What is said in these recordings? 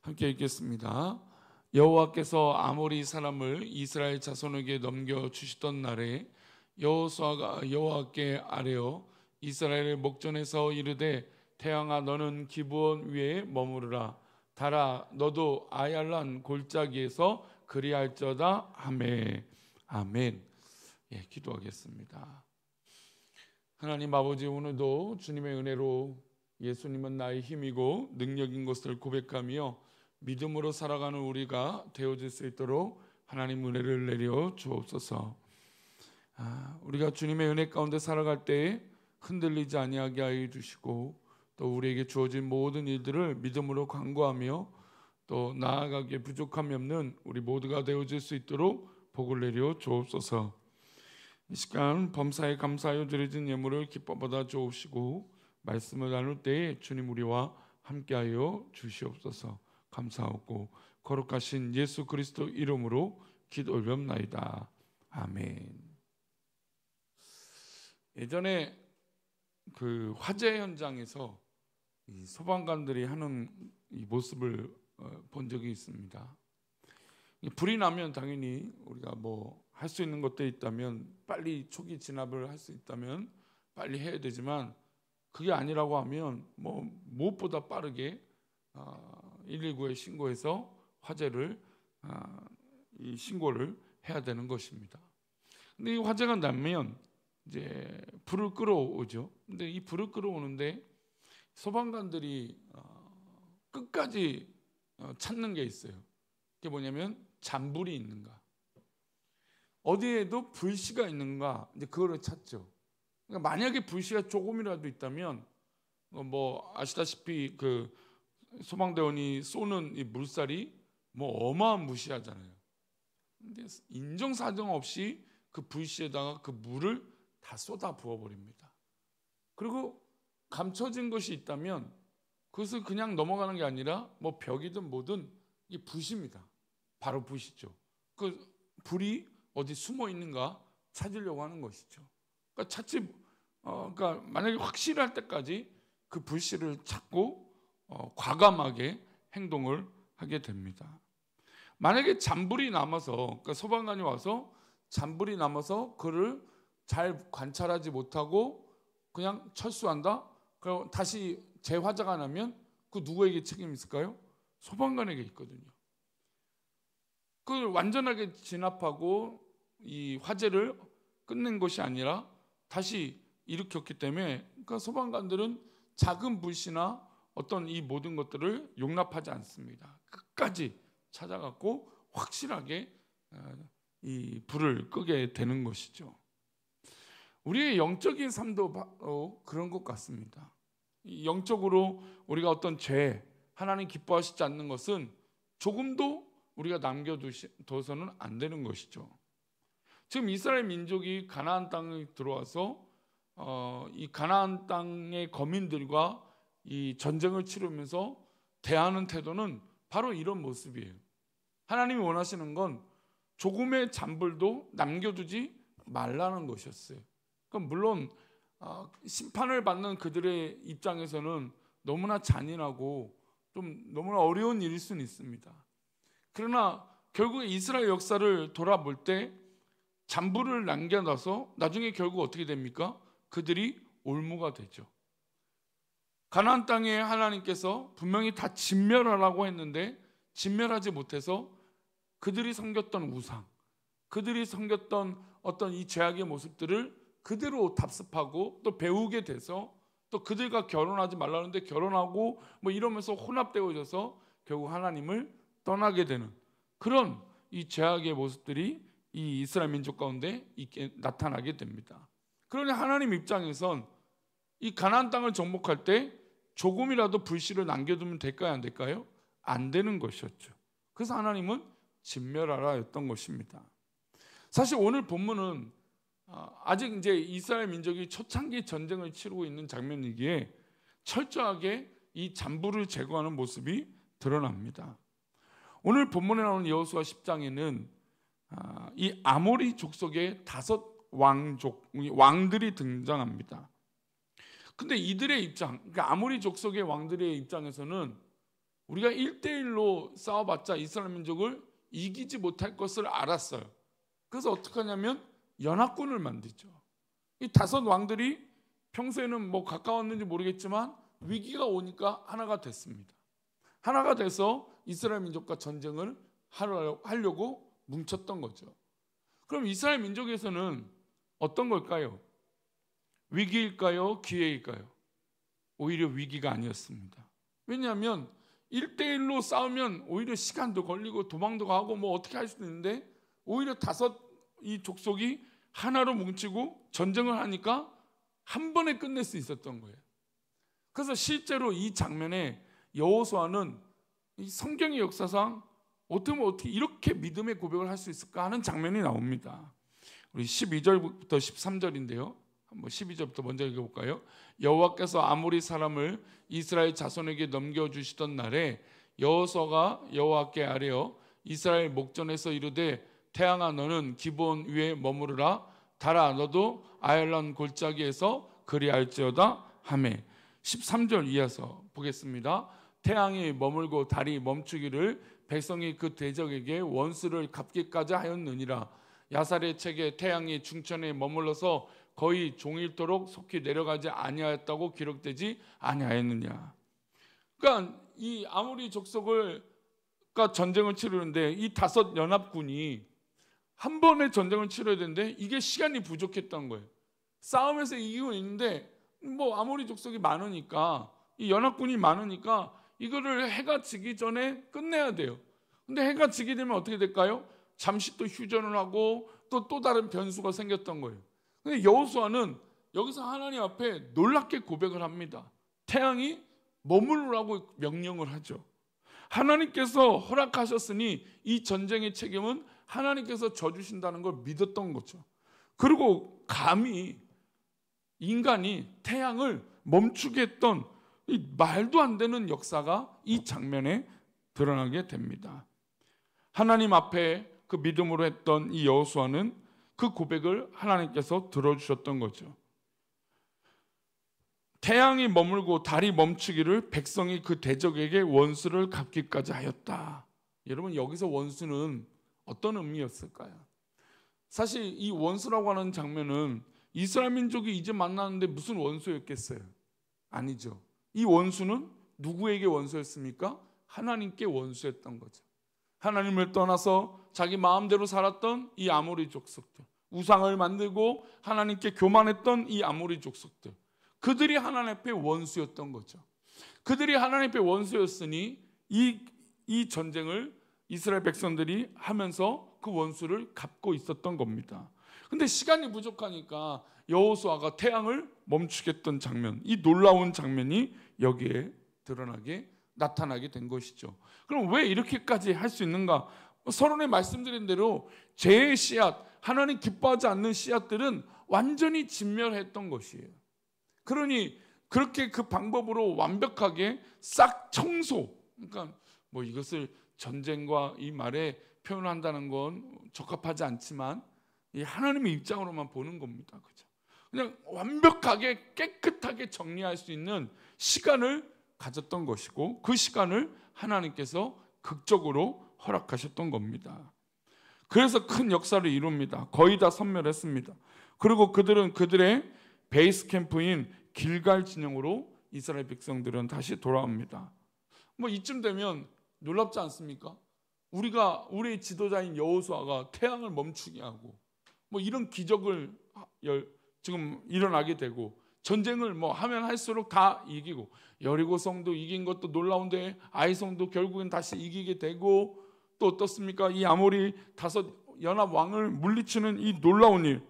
함께 읽겠습니다. 여호와께서 아모리 사람을 이스라엘 자손에게 넘겨 주시던 날에 여호수아가 여호와께 아뢰어 이스라엘의 목전에서 이르되 태양아 너는 기브온 위에 머무르라 달아 너도 아얄란 골짜기에서 그리할저다 하매. 아멘. 기도하겠습니다. 하나님 아버지, 오늘도 주님의 은혜로 예수님은 나의 힘이고 능력인 것을 고백하며 믿음으로 살아가는 우리가 되어질 수 있도록 하나님 은혜를 내려 주옵소서. 우리가 주님의 은혜 가운데 살아갈 때에 흔들리지 아니하게 하여 주시고 또 우리에게 주어진 모든 일들을 믿음으로 간구하며 또 나아가기에 부족함이 없는 우리 모두가 되어질 수 있도록 복을 내려 주옵소서. 이 시간 범사에 감사하여 드려진 예물을 기뻐 받아 주옵시고 말씀을 나눌 때에 주님 우리와 함께하여 주시옵소서. 감사하고 거룩하신 예수 그리스도 이름으로 기도 올려옵나이다. 아멘. 예전에 그 화재 현장에서 이 소방관들이 하는 이 모습을 본 적이 있습니다. 불이 나면 당연히 우리가 뭐 할 수 있는 것들이 있다면 빨리 초기 진압을 할 수 있다면 빨리 해야 되지만 그게 아니라고 하면 뭐 무엇보다 빠르게 119에 신고해서 화재를 이 신고를 해야 되는 것입니다. 근데 이 화재가 나면 이제 불을 끌어오죠. 근데 이 불을 끌어오는데 소방관들이 끝까지 찾는 게 있어요. 그게 뭐냐면 잔불이 있는가, 어디에도 불씨가 있는가, 이제 그거를 찾죠. 그러니까 만약에 불씨가 조금이라도 있다면 뭐 아시다시피 그 소방대원이 쏘는 이 물살이 뭐 어마무시하잖아요. 근데 인정사정 없이 그 불씨에다가 그 물을 다 쏟아 부어버립니다. 그리고 감춰진 것이 있다면 그것을 그냥 넘어가는 게 아니라 뭐 벽이든 뭐든 이 불씨입니다. 바로 불씨죠. 그 불이 어디 숨어 있는가 찾으려고 하는 것이죠. 그러니까 그러니까 만약에 확실할 때까지 그 불씨를 찾고 과감하게 행동을 하게 됩니다. 만약에 잔불이 남아서, 그러니까 소방관이 와서 잔불이 남아서 그를 잘 관찰하지 못하고 그냥 철수한다? 그럼 다시 재화재가 나면 그 누구에게 책임이 있을까요? 소방관에게 있거든요. 그걸 완전하게 진압하고 이 화재를 끝낸 것이 아니라 다시 일으켰기 때문에, 그러니까 소방관들은 작은 불씨나 어떤 이 모든 것들을 용납하지 않습니다. 끝까지 찾아갖고 확실하게 이 불을 끄게 되는 것이죠. 우리의 영적인 삶도 그런 것 같습니다. 영적으로 우리가 어떤 죄, 하나님 기뻐하시지 않는 것은 조금도 우리가 남겨둬서는 안 되는 것이죠. 지금 이스라엘 민족이 가나안 땅에 들어와서 이 가나안 땅의 거민들과 이 전쟁을 치르면서 대하는 태도는 바로 이런 모습이에요. 하나님이 원하시는 건 조금의 잔불도 남겨두지 말라는 것이었어요. 그럼 물론 심판을 받는 그들의 입장에서는 너무나 잔인하고 좀 너무나 어려운 일일 수는 있습니다. 그러나 결국 이스라엘 역사를 돌아볼 때 잔불을 남겨놔서 나중에 결국 어떻게 됩니까? 그들이 올무가 되죠. 가나안 땅에 하나님께서 분명히 다 진멸하라고 했는데 진멸하지 못해서 그들이 섬겼던 우상, 그들이 섬겼던 어떤 이 죄악의 모습들을 그대로 답습하고 또 배우게 돼서 또 그들과 결혼하지 말라는데 결혼하고 뭐 이러면서 혼합되어져서 결국 하나님을 떠나게 되는 그런 이 죄악의 모습들이 이 이스라엘 민족 가운데 나타나게 됩니다. 그러니 하나님 입장에선 이 가나안 땅을 정복할 때 조금이라도 불씨를 남겨두면 될까요? 안 될까요? 안 되는 것이었죠. 그래서 하나님은 진멸하라 였던 것입니다. 사실 오늘 본문은 아직 이제 이스라엘 민족이 초창기 전쟁을 치르고 있는 장면이기에 철저하게 이 잔불을 제거하는 모습이 드러납니다. 오늘 본문에 나오는 여호수아 10장에는 이 아모리 족속의 5 왕들이 등장합니다. 근데 이들의 입장, 그러니까 아모리 족속의 왕들의 입장에서는 우리가 1대1로 싸워봤자 이스라엘 민족을 이기지 못할 것을 알았어요. 그래서 어떻게 하냐면 연합군을 만들죠. 이 5 왕들이 평소에는 뭐 가까웠는지 모르겠지만 위기가 오니까 하나가 됐습니다. 하나가 돼서 이스라엘 민족과 전쟁을 하려고 뭉쳤던 거죠. 그럼 이스라엘 민족에서는 어떤 걸까요? 위기일까요? 기회일까요? 오히려 위기가 아니었습니다. 왜냐하면 1대1로 싸우면 오히려 시간도 걸리고 도망도 가고 뭐 어떻게 할 수도 있는데 오히려 5이 족속이 하나로 뭉치고 전쟁을 하니까 한 번에 끝낼 수 있었던 거예요. 그래서 실제로 이 장면에 여호수아는 이 성경의 역사상 어떻게 이렇게 믿음의 고백을 할 수 있을까 하는 장면이 나옵니다. 우리 12절부터 13절인데요. 한번 12절부터 먼저 읽어볼까요? 여호와께서 아모리 사람을 이스라엘 자손에게 넘겨주시던 날에 여호수아가 여호와께 아뢰어 이스라엘 목전에서 이르되 태양아 너는 기브온 위에 머무르라 달아 너도 아얄론 골짜기에서 그리할지어다 하매 13절 이어서 보겠습니다. 태양이 머물고 달이 멈추기를 백성이 그 대적에게 원수를 갚기까지 하였느니라. 야살의 책에 태양이 중천에 머물러서 거의 종일토록 속히 내려가지 아니하였다고 기록되지 아니하였느냐. 그러니까 이 아모리 족속과 전쟁을 치르는데 이 5 연합군이 한 번의 전쟁을 치러야 되는데 이게 시간이 부족했던 거예요. 싸움에서 이기고 있는데 뭐 아모리 족속이 많으니까 이 연합군이 많으니까 이거를 해가 지기 전에 끝내야 돼요. 근데 해가 지게 되면 어떻게 될까요? 잠시 또 휴전을 하고 또 다른 변수가 생겼던 거예요. 근데 여호수아는 여기서 하나님 앞에 놀랍게 고백을 합니다. 태양이 머무르라고 명령을 하죠. 하나님께서 허락하셨으니 이 전쟁의 책임은 하나님께서 져주신다는 걸 믿었던 거죠. 그리고 감히 인간이 태양을 멈추게 했던 이 말도 안 되는 역사가 이 장면에 드러나게 됩니다. 하나님 앞에 그 믿음으로 했던 이 여호수아는 그 고백을 하나님께서 들어주셨던 거죠. 태양이 머물고 달이 멈추기를 백성이 그 대적에게 원수를 갚기까지 하였다. 여러분 여기서 원수는 어떤 의미였을까요? 사실 이 원수라고 하는 장면은 이스라엘 민족이 이제 만나는데 무슨 원수였겠어요? 아니죠. 이 원수는 누구에게 원수였습니까? 하나님께 원수였던 거죠. 하나님을 떠나서 자기 마음대로 살았던 이 아모리 족속들, 우상을 만들고 하나님께 교만했던 이 아모리 족속들, 그들이 하나님 앞에 원수였던 거죠. 그들이 하나님 앞에 원수였으니 이 전쟁을 이스라엘 백성들이 하면서 그 원수를 갚고 있었던 겁니다. 근데 시간이 부족하니까 여호수아가 태양을 멈추게 했던 장면, 이 놀라운 장면이 여기에 나타나게 된 것이죠. 그럼 왜 이렇게까지 할 수 있는가? 서론에 말씀드린 대로 죄의 씨앗, 하나님 기뻐하지 않는 씨앗들은 완전히 진멸했던 것이에요. 그러니 그렇게 그 방법으로 완벽하게 싹 청소, 그러니까 뭐 이것을 전쟁과 이 말에 표현한다는 건 적합하지 않지만 이 하나님의 입장으로만 보는 겁니다. 그죠? 그냥 완벽하게 깨끗하게 정리할 수 있는 시간을 가졌던 것이고 그 시간을 하나님께서 극적으로 허락하셨던 겁니다. 그래서 큰 역사를 이룹니다. 거의 다 섬멸했습니다. 그리고 그들은 그들의 베이스 캠프인 길갈 진영으로 이스라엘 백성들은 다시 돌아옵니다. 뭐 이쯤 되면 놀랍지 않습니까? 우리의 지도자인 여호수아가 태양을 멈추게 하고 뭐 이런 기적을 지금 일어나게 되고 전쟁을 뭐 하면 할수록 다 이기고 여리고성도 이긴 것도 놀라운데 아이성도 결국엔 다시 이기게 되고 또 어떻습니까? 이 아모리 5 연합 왕을 물리치는 이 놀라운 일.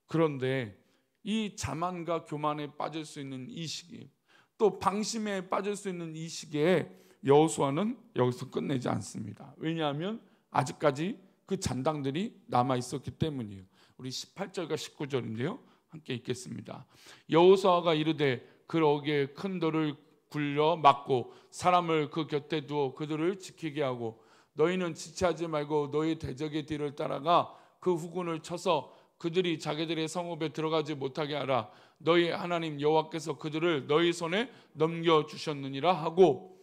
그런데 이 자만과 교만에 빠질 수 있는 이 시기, 또 방심에 빠질 수 있는 이 시기에 여호수아는 여기서 끝내지 않습니다. 왜냐하면 아직까지 그 잔당들이 남아 있었기 때문이에요. 우리 18절과 19절인데요. 함께 읽겠습니다. 여호수아가 이르되 그 어귀에 큰 돌을 굴려 막고 사람을 그 곁에 두어 그들을 지키게 하고 너희는 지체하지 말고 너희 대적의 뒤를 따라가 그 후군을 쳐서 그들이 자기들의 성읍에 들어가지 못하게 하라. 너희 하나님 여호와께서 그들을 너희 손에 넘겨주셨느니라 하고,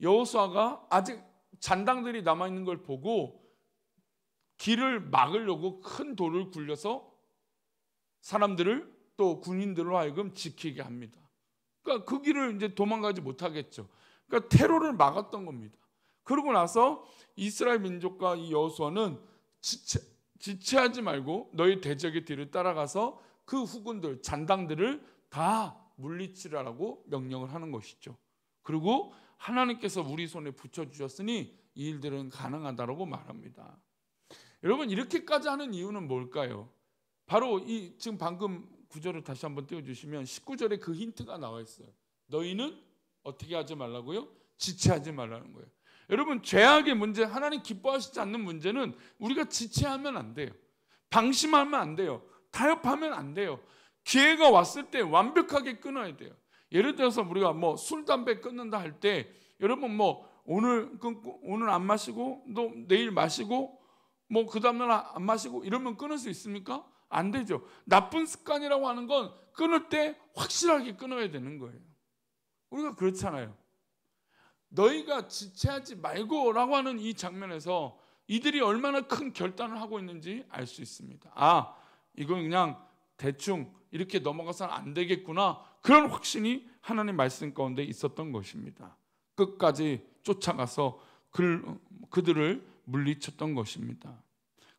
여호수아가 아직 잔당들이 남아있는 걸 보고 길을 막으려고 큰 돌을 굴려서 사람들을 또 군인들로 하여금 지키게 합니다. 그러니까 그 길을 이제 도망가지 못하겠죠. 그러니까 테러를 막았던 겁니다. 그러고 나서 이스라엘 민족과 이 여호수아는 지체하지 말고 너희 대적의 뒤를 따라가서 그 후군들, 잔당들을 다 물리치라라고 명령을 하는 것이죠. 그리고 하나님께서 우리 손에 붙여주셨으니 이 일들은 가능하다라고 말합니다. 여러분, 이렇게까지 하는 이유는 뭘까요? 바로 이 지금 방금 구절을 다시 한번 띄워주시면 19절에 그 힌트가 나와 있어요. 너희는 어떻게 하지 말라고요? 지체하지 말라는 거예요. 여러분, 죄악의 문제, 하나님 기뻐하시지 않는 문제는 우리가 지체하면 안 돼요. 방심하면 안 돼요. 타협하면 안 돼요. 기회가 왔을 때 완벽하게 끊어야 돼요. 예를 들어서 우리가 뭐 술, 담배 끊는다 할 때 여러분 뭐 오늘 끊고 오늘 안 마시고 또 내일 마시고 뭐 그 다음날 안 마시고 이러면 끊을 수 있습니까? 안 되죠. 나쁜 습관이라고 하는 건 끊을 때 확실하게 끊어야 되는 거예요. 우리가 그렇잖아요. 너희가 지체하지 말고라고 하는 이 장면에서 이들이 얼마나 큰 결단을 하고 있는지 알 수 있습니다. 아, 이건 그냥 대충 이렇게 넘어가서는 안 되겠구나, 그런 확신이 하나님 말씀 가운데 있었던 것입니다. 끝까지 쫓아가서 그들을 물리쳤던 것입니다.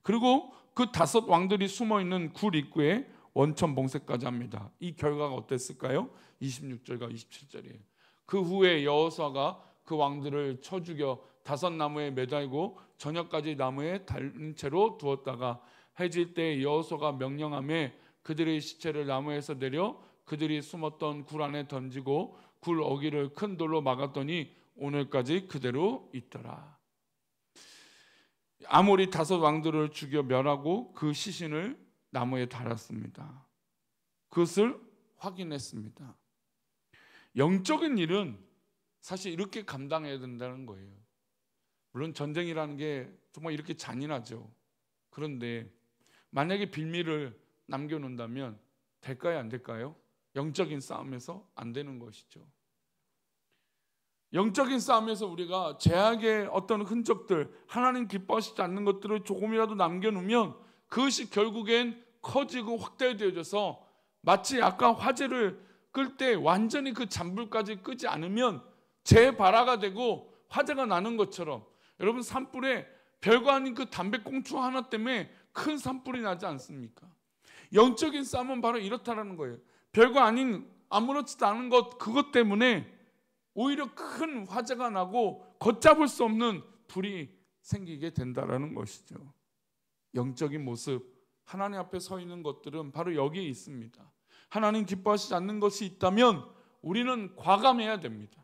그리고 그 5 왕들이 숨어있는 굴 입구에 원천 봉쇄까지 합니다. 이 결과가 어땠을까요? 26절과 27절이에요. 그 후에 여호수아가 그 왕들을 쳐 죽여 5 나무에 매달고 저녁까지 나무에 달린 채로 두었다가 해질 때 여호수아가 명령하며 그들의 시체를 나무에서 내려 그들이 숨었던 굴 안에 던지고 굴 어귀를 큰 돌로 막았더니 오늘까지 그대로 있더라. 아모리 5 왕들을 죽여 멸하고 그 시신을 나무에 달았습니다. 그것을 확인했습니다. 영적인 일은 사실 이렇게 감당해야 된다는 거예요. 물론 전쟁이라는 게 정말 이렇게 잔인하죠. 그런데 만약에 빌미를 남겨놓는다면 될까요, 안 될까요? 영적인 싸움에서 안 되는 것이죠. 영적인 싸움에서 우리가 죄악의 어떤 흔적들, 하나님 기뻐하시지 않는 것들을 조금이라도 남겨놓으면 그것이 결국엔 커지고 확대되어져서 마치 아까 화재를 끌 때 완전히 그 잔불까지 끄지 않으면 재발화가 되고 화재가 나는 것처럼, 여러분 산불에 별거 아닌 그 담배꽁초 하나 때문에 큰 산불이 나지 않습니까? 영적인 싸움은 바로 이렇다라는 거예요. 별거 아닌 아무렇지도 않은 것, 그것 때문에 오히려 큰 화재가 나고 걷잡을 수 없는 불이 생기게 된다라는 것이죠. 영적인 모습, 하나님 앞에 서 있는 것들은 바로 여기에 있습니다. 하나님 기뻐하시지 않는 것이 있다면 우리는 과감해야 됩니다.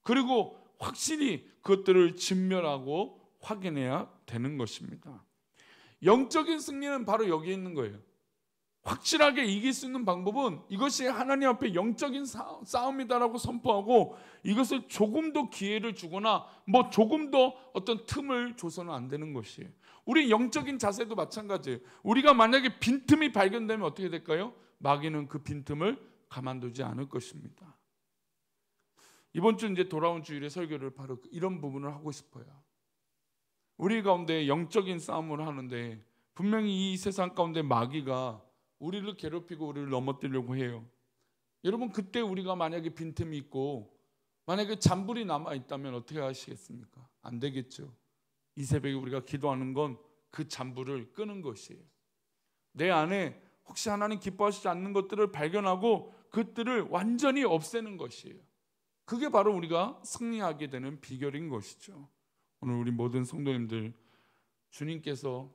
그리고 확실히 그것들을 진멸하고 확인해야 되는 것입니다. 영적인 승리는 바로 여기에 있는 거예요. 확실하게 이길 수 있는 방법은 이것이 하나님 앞에 영적인 싸움이다라고 선포하고 이것을 조금 더 기회를 주거나 뭐 조금 더 어떤 틈을 줘서는 안 되는 것이에요. 우리 영적인 자세도 마찬가지예요. 우리가 만약에 빈틈이 발견되면 어떻게 될까요? 마귀는 그 빈틈을 가만두지 않을 것입니다. 이번 주 이제 돌아온 주일의 설교를 바로 이런 부분을 하고 싶어요. 우리 가운데 영적인 싸움을 하는데 분명히 이 세상 가운데 마귀가 우리를 괴롭히고 우리를 넘어뜨리려고 해요. 여러분, 그때 우리가 만약에 빈틈이 있고 만약에 잔불이 남아있다면 어떻게 하시겠습니까? 안 되겠죠. 이 새벽에 우리가 기도하는 건 그 잔불을 끄는 것이에요. 내 안에 혹시 하나님 기뻐하시지 않는 것들을 발견하고 그것들을 완전히 없애는 것이에요. 그게 바로 우리가 승리하게 되는 비결인 것이죠. 오늘 우리 모든 성도님들, 주님께서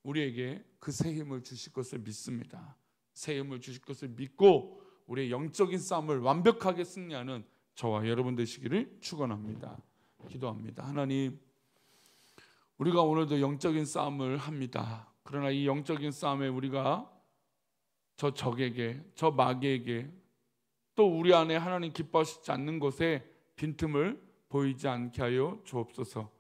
우리에게 그 새 힘을 주실 것을 믿습니다. 새 힘을 주실 것을 믿고 우리의 영적인 싸움을 완벽하게 승리하는 저와 여러분 되시기를 축원합니다. 기도합니다. 하나님, 우리가 오늘도 영적인 싸움을 합니다. 그러나 이 영적인 싸움에 우리가 저 적에게, 저 마귀에게, 또 우리 안에 하나님 기뻐하시지 않는 것에 빈틈을 보이지 않게 하여 주옵소서.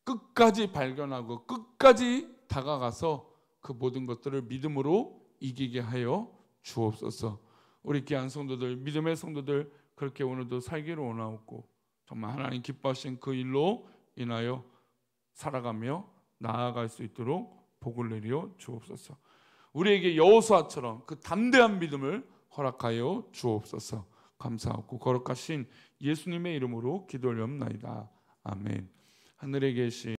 끝까지 발견하고 끝까지 다가가서 그 모든 것들을 믿음으로 이기게 하여 주옵소서. 우리 귀한 성도들, 믿음의 성도들 그렇게 오늘도 살기를 원하옵고 정말 하나님 기뻐하신 그 일로 인하여 살아가며 나아갈 수 있도록 복을 내려 주옵소서. 우리에게 여호수아처럼 그 담대한 믿음을 허락하여 주옵소서. 감사하고 거룩하신 예수님의 이름으로 기도 올리옵나이다. 아멘. 하늘에 계신